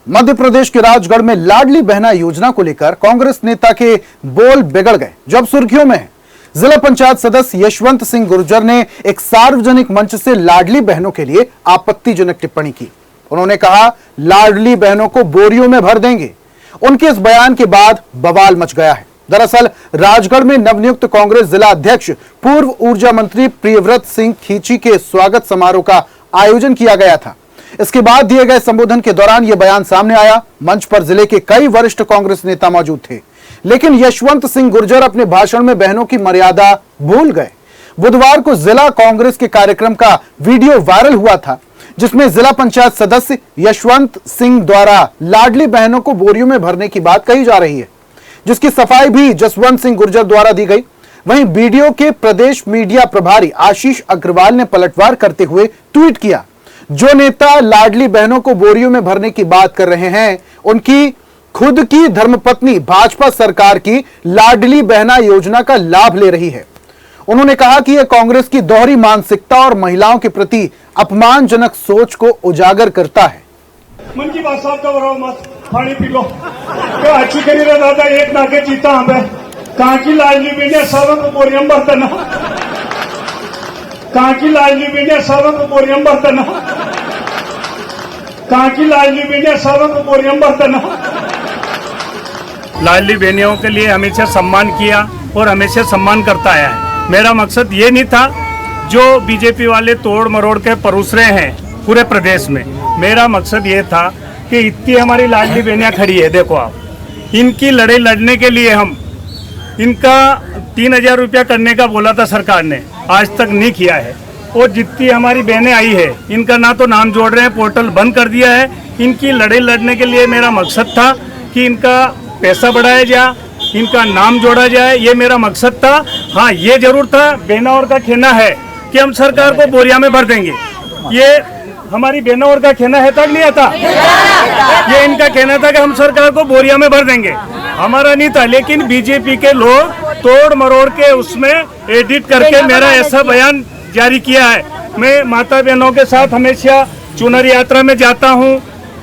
मध्य प्रदेश के राजगढ़ में लाडली बहना योजना को लेकर कांग्रेस नेता के बोल बिगड़ गए। जब सुर्खियों में है, जिला पंचायत सदस्य यशवंत सिंह गुर्जर ने एक सार्वजनिक मंच से लाडली बहनों के लिए आपत्तिजनक टिप्पणी की। उन्होंने कहा, लाडली बहनों को बोरियों में भर देंगे। उनके इस बयान के बाद बवाल मच गया है। दरअसल राजगढ़ में नवनियुक्त कांग्रेस जिला अध्यक्ष पूर्व ऊर्जा मंत्री प्रियव्रत सिंह खींची के स्वागत समारोह का आयोजन किया गया था। इसके बाद दिए गए संबोधन के दौरान यह बयान सामने आया। मंच पर जिले के कई वरिष्ठ कांग्रेस नेता मौजूद थे, लेकिन यशवंत सिंह गुर्जर अपने भाषण में बहनों की मर्यादा भूल गए। बुधवार को जिला कांग्रेस के कार्यक्रम का वीडियो वायरल हुआ था, जिसमें जिला पंचायत सदस्य यशवंत सिंह द्वारा लाडली बहनों को बोरियों में भरने की बात कही जा रही है, जिसकी सफाई भी जसवंत सिंह गुर्जर द्वारा दी गई। वहीं वीडियो के प्रदेश मीडिया प्रभारी आशीष अग्रवाल ने पलटवार करते हुए ट्वीट किया, जो नेता लाडली बहनों को बोरियों में भरने की बात कर रहे हैं, उनकी खुद की धर्मपत्नी भाजपा सरकार की लाडली बहना योजना का लाभ ले रही है। उन्होंने कहा कि यह कांग्रेस की दोहरी मानसिकता और महिलाओं के प्रति अपमानजनक सोच को उजागर करता है। मन की बात साफ तो मत पानी पी लो क्या अच्छी करी रहा दादा एक नाके जीता हमें कहाँ की लाडली बहने सब को बोरियम बर्तन कहाँ की लाडली बहने सब को बोरियम बर्तन कहाँ की लाडली बहने सब को बोरियम बर्तन। लाडली बहनियों के लिए हमेशा सम्मान किया और हमेशा सम्मान करता आया है। मेरा मकसद ये नहीं था जो बीजेपी वाले तोड़ मरोड़ के परोस रहे हैं पूरे प्रदेश में। मेरा मकसद ये था कि इतनी हमारी लाडली बहनियाँ खड़ी है, देखो आप, इनकी लड़ाई लड़ने के लिए हम इनका 3,000 रुपया करने का बोला था सरकार ने, आज तक नहीं किया है। और जितनी हमारी बहनें आई है इनका ना तो नाम जोड़ रहे हैं, पोर्टल बंद कर दिया है। इनकी लड़ाई लड़ने के लिए मेरा मकसद था कि इनका पैसा बढ़ाया जाए, इनका नाम जोड़ा जाए, ये मेरा मकसद था। हाँ, ये जरूर था, बहना और का कहना है कि हम सरकार को बोरिया में भर देंगे। ये हमारी बहनों और का कहना है तक नहीं आता, ये इनका कहना था कि हम सरकार को बोरिया में भर देंगे, हमारा नहीं था। लेकिन बीजेपी के लोग तोड़ मरोड़ के उसमें एडिट करके मेरा ऐसा बयान जारी किया है। मैं माता बहनों के साथ हमेशा चुनरी यात्रा में जाता हूँ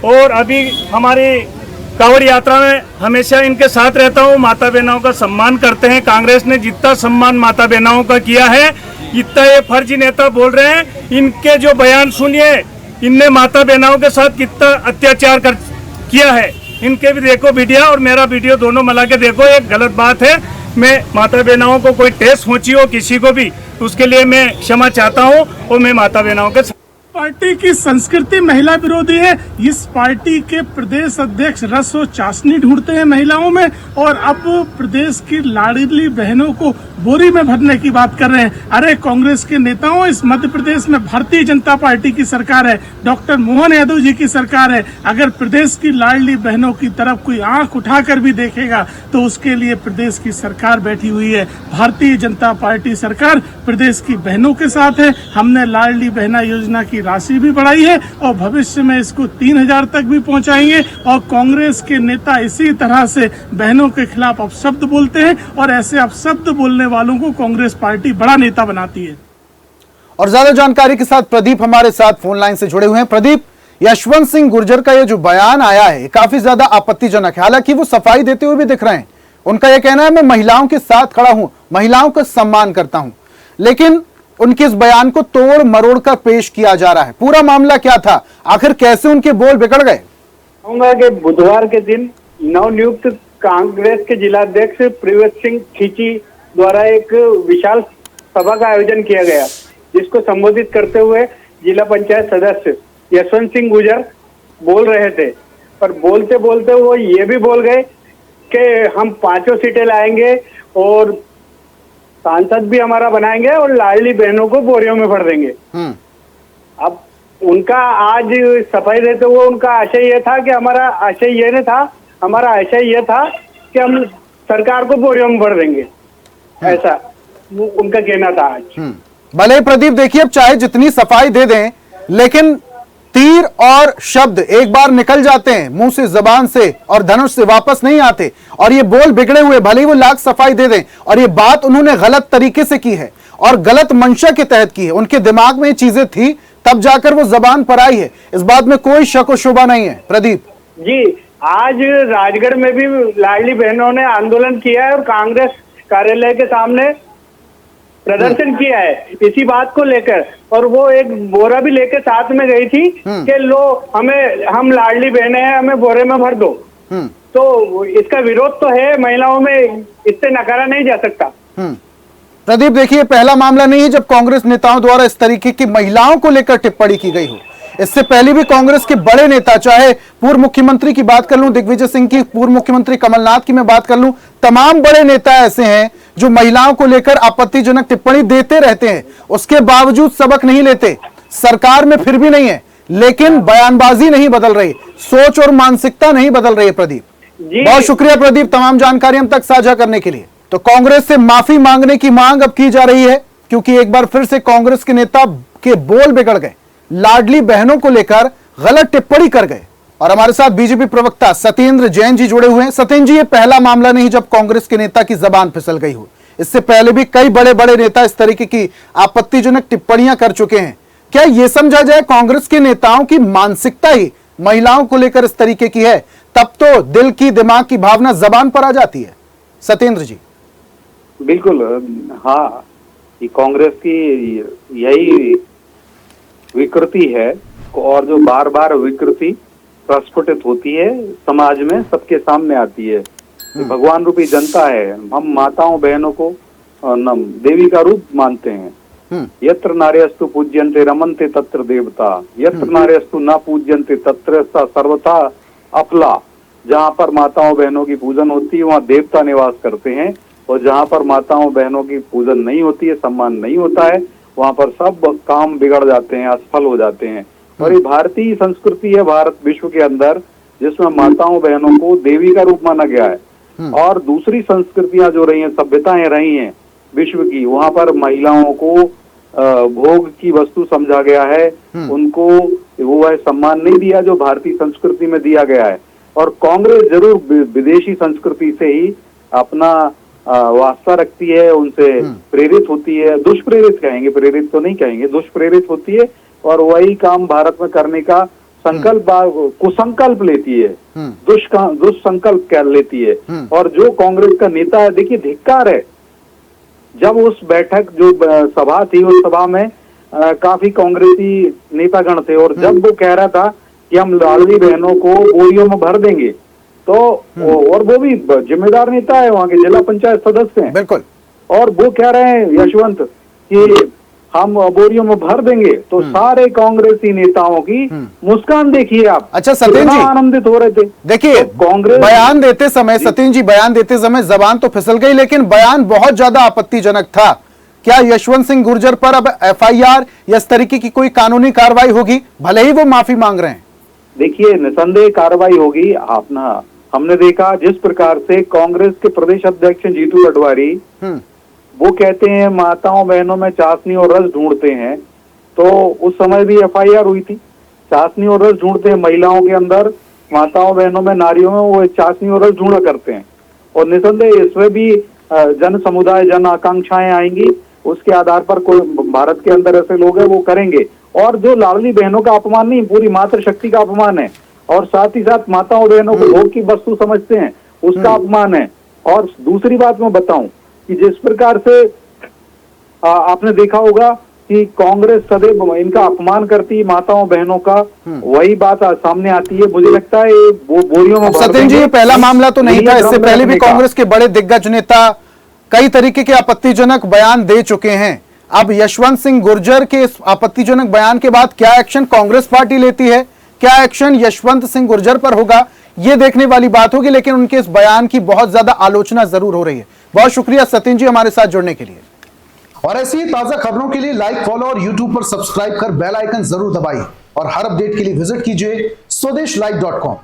और अभी हमारी कांवड़ यात्रा में हमेशा इनके साथ रहता हूँ। माता बहनों का सम्मान करते हैं। कांग्रेस ने जितना सम्मान माता बहनों का किया है, इतना ये फर्जी नेता बोल रहे हैं। इनके जो बयान सुनिए, इनने माता बहनों के साथ कितना अत्याचार किया है, इनके भी देखो वीडियो और मेरा वीडियो दोनों मिला के देखो। एक गलत बात है, मैं माता बहनों को कोई ठेस पहुंची हो किसी को भी, उसके लिए मैं क्षमा चाहता हूं और मैं माता बहनों के पार्टी की संस्कृति महिला विरोधी है। इस पार्टी के प्रदेश अध्यक्ष रस और चाशनी ढूंढते हैं महिलाओं में, और अब प्रदेश की लाडली बहनों को बोरी में भरने की बात कर रहे हैं। अरे कांग्रेस के नेताओं, इस मध्य प्रदेश में भारतीय जनता पार्टी की सरकार है, डॉक्टर मोहन यादव जी की सरकार है। अगर प्रदेश की लाडली बहनों की तरफ कोई आंख उठाकर भी देखेगा तो उसके लिए प्रदेश की सरकार बैठी हुई है। भारतीय जनता पार्टी सरकार प्रदेश की बहनों के साथ है। हमने लाडली बहना योजना की राशि भी बढ़ाई है और भविष्य में इसको 3,000 तक भी पहुंचाएंगे। और कांग्रेस के नेता इसी तरह से बहनों के खिलाफ अपशब्द बोलते हैं और ऐसे अपशब्द बोलने वालों को कांग्रेस पार्टी बड़ा नेता बनाती है। और ज्यादा जानकारी के साथ प्रदीप हमारे साथ फोन लाइन से जुड़े हुए हैं। प्रदीप, यशवंत सिंह गुर्जर का ये जो बयान आया है काफी ज्यादा आपत्तिजनक है। हालांकि वो सफाई देते हुए भी दिख रहे हैं। उनका यह कहना है, मैं महिलाओं के साथ खड़ा हूं, महिलाओं का सम्मान करता हूं, लेकिन उनके इस बयान को तोड़ मरोड़ कर पेश किया जा रहा है। पूरा मामला क्या था, आखिर कैसे उनके बोल बिगड़ गए? कहूंगा कि बुधवार के दिन नवनियुक्त कांग्रेस के जिलाध्यक्ष प्रियव्रत सिंह खींची द्वारा एक विशाल सभा का आयोजन किया गया, जिसको संबोधित करते हुए जिला पंचायत सदस्य यशवंत सिंह गुर्जर बोल रहे थे। पर बोलते बोलते वो ये भी बोल गए कि हम 5 सीटें लाएंगे और सांसद भी हमारा बनाएंगे और लाडली बहनों को बोरियों में भर देंगे। अब उनका आज सफाई देते हुए उनका आशय ये था कि हमारा आशय ये था कि हम सरकार को बोरियों में भर देंगे, ऐसा उनका कहना था आज। भले प्रदीप, देखिए, अब चाहे जितनी सफाई दे दें, लेकिन तीर और शब्द एक बार निकल जाते हैं मुंह से, जबान से, और धनुष से वापस नहीं आते। और ये बोल बिगड़े हुए, भले ही वो लाख सफाई दे दें, और ये बात उन्होंने गलत तरीके से की है और गलत मंशा के तहत की है। उनके दिमाग में ये चीजें थी, तब जाकर वो जबान पर आई है। इस बात में कोई शक और शुबा नहीं है। प्रदीप, जी, आज राजगढ़ में भी लाडली बहनों ने आंदोलन किया है और कांग्रेस कार्यालय के सामने प्रदर्शन किया है इसी बात को लेकर, और वो एक बोरा भी लेकर साथ में गई थी कि लो हम लाडली बहनें हैं, हमें बोरे में भर दो। तो इसका विरोध तो है महिलाओं में, इससे नकारा नहीं जा सकता। प्रदीप, देखिए, पहला मामला नहीं है जब कांग्रेस नेताओं द्वारा इस तरीके की महिलाओं को लेकर टिप्पणी की गई हो। इससे पहले भी कांग्रेस के बड़े नेता, चाहे पूर्व मुख्यमंत्री की बात कर लूं, दिग्विजय सिंह की, पूर्व मुख्यमंत्री कमलनाथ की मैं बात कर लूं, तमाम बड़े नेता ऐसे हैं जो महिलाओं को लेकर आपत्तिजनक टिप्पणी देते रहते हैं, उसके बावजूद सबक नहीं लेते। सरकार में फिर भी नहीं है, लेकिन बयानबाजी नहीं बदल रही, सोच और मानसिकता नहीं बदल रही है। प्रदीप, बहुत शुक्रिया प्रदीप, तमाम जानकारी हम तक साझा करने के लिए। तो कांग्रेस से माफी मांगने की मांग अब की जा रही है, क्योंकि एक बार फिर से कांग्रेस के नेता के बोल बिगड़ गए, लाडली बहनों को लेकर गलत टिप्पणी कर गए। और हमारे साथ बीजेपी प्रवक्ता सत्येंद्र जैन जी जुड़े हुए हैं। सत्येंद्र जी, ये पहला मामला नहीं जब कांग्रेस के नेता की जबान फिसल गई हो, इससे पहले भी कई बड़े बड़े नेता इस तरीके की आपत्तिजनक टिप्पणियां कर चुके हैं। क्या यह समझा जाए कांग्रेस के नेताओं की मानसिकता ही महिलाओं को लेकर इस तरीके की है, तब तो दिल की दिमाग की भावना जबान पर आ जाती है। सत्येंद्र जी। बिल्कुल, हाँ, ये कांग्रेस की यही विकृति है, और जो बार बार विकृति प्रस्फुटित होती है समाज में, सबके सामने आती है। भगवान रूपी जनता है, हम माताओं बहनों को देवी का रूप मानते हैं। यत्र नार्यस्तु पूज्यन्ते रमन्ते तत्र देवता, यत्र नार्यस्तु न पूज्यन्ते तत्र सर्वथा अफला। जहाँ पर माताओं बहनों की पूजन होती है वहाँ देवता निवास करते हैं, और जहाँ पर माताओं बहनों की पूजन नहीं होती है, सम्मान नहीं होता है, वहाँ पर सब काम बिगड़ जाते हैं, असफल हो जाते हैं। और ये भारतीय संस्कृति है, भारत विश्व के अंदर, जिसमें माताओं बहनों को देवी का रूप माना गया है। और दूसरी संस्कृतियां जो रही हैं, सभ्यताएं रही हैं विश्व की, वहाँ पर महिलाओं को भोग की वस्तु समझा गया है, उनको वो है सम्मान नहीं दिया जो भारतीय संस्कृति में दिया गया है। और कांग्रेस जरूर विदेशी संस्कृति से ही अपना वास्ता रखती है, उनसे प्रेरित होती है, दुष्प्रेरित कहेंगे, प्रेरित तो नहीं कहेंगे, दुष्प्रेरित होती है, और वही काम भारत में करने का संकल्प कुसंकल्प लेती है, दुष्संकल्प कर लेती है। और जो कांग्रेस का नेता है, देखिए धिक्कार है, जब उस बैठक जो सभा थी, उस सभा में काफी कांग्रेसी नेतागण थे, और जब वो कह रहा था कि हम लाडली बहनों को बोरियों में भर देंगे, तो और वो भी जिम्मेदार नेता है, वहाँ के जिला पंचायत सदस्य हैं, बिल्कुल, और वो कह रहे हैं यशवंत कि हम बोरियों में भर देंगे, तो सारे कांग्रेसी नेताओं की मुस्कान देखिए आप। अच्छा सत्येंद्र जी, आनंदित हो रहे थे। देखिए तो कांग्रेस बयान देते समय, सत्येंद्र जी, बयान देते समय जबान तो फिसल गई, लेकिन बयान बहुत ज्यादा आपत्तिजनक था। क्या यशवंत सिंह गुर्जर पर अब FIR या इस तरीके की कोई कानूनी कार्रवाई होगी, भले ही वो माफी मांग रहे हैं? देखिए, निसंदेह कार्रवाई होगी। अपना हमने देखा जिस प्रकार से कांग्रेस के प्रदेश अध्यक्ष जीतू पटवारी वो कहते हैं माताओं बहनों में चाशनी और रस ढूंढते हैं, तो उस समय भी FIR हुई थी। चाशनी और रस ढूंढते हैं महिलाओं के अंदर, माताओं बहनों में, नारियों में वो चाशनी और रस ढूंढा करते हैं। और निसंदेह इसमें भी जन समुदाय, जन आकांक्षाएं आएंगी, उसके आधार पर कोई भारत के अंदर ऐसे लोग हैं वो करेंगे। और जो लाडली बहनों का अपमान नहीं, पूरी मातृशक्ति का अपमान है, और साथ ही साथ माताओं बहनों को भोग की वस्तु समझते हैं, उसका अपमान है। और दूसरी बात मैं बताऊं कि जिस प्रकार से आपने देखा होगा कि कांग्रेस सदैव इनका अपमान करती माताओं बहनों का, वही बात सामने आती है। मुझे लगता है वो बोरियों में। सत्येंद्र जी, ये पहला मामला तो नहीं था, इससे पहले भी कांग्रेस के बड़े दिग्गज नेता कई तरीके के आपत्तिजनक बयान दे चुके हैं। अब यशवंत सिंह गुर्जर के इस आपत्तिजनक बयान के बाद क्या एक्शन कांग्रेस पार्टी लेती है, क्या एक्शन यशवंत सिंह गुर्जर पर होगा, ये देखने वाली बात होगी। लेकिन उनके इस बयान की बहुत ज्यादा आलोचना जरूर हो रही है। बहुत शुक्रिया सत्येंद्र जी हमारे साथ जुड़ने के लिए। और ऐसी ही ताजा खबरों के लिए लाइक, फॉलो और यूट्यूब पर सब्सक्राइब कर बेल आइकन जरूर दबाइए। और हर अपडेट के लिए विजिट कीजिए स्वदेशलाइव.com।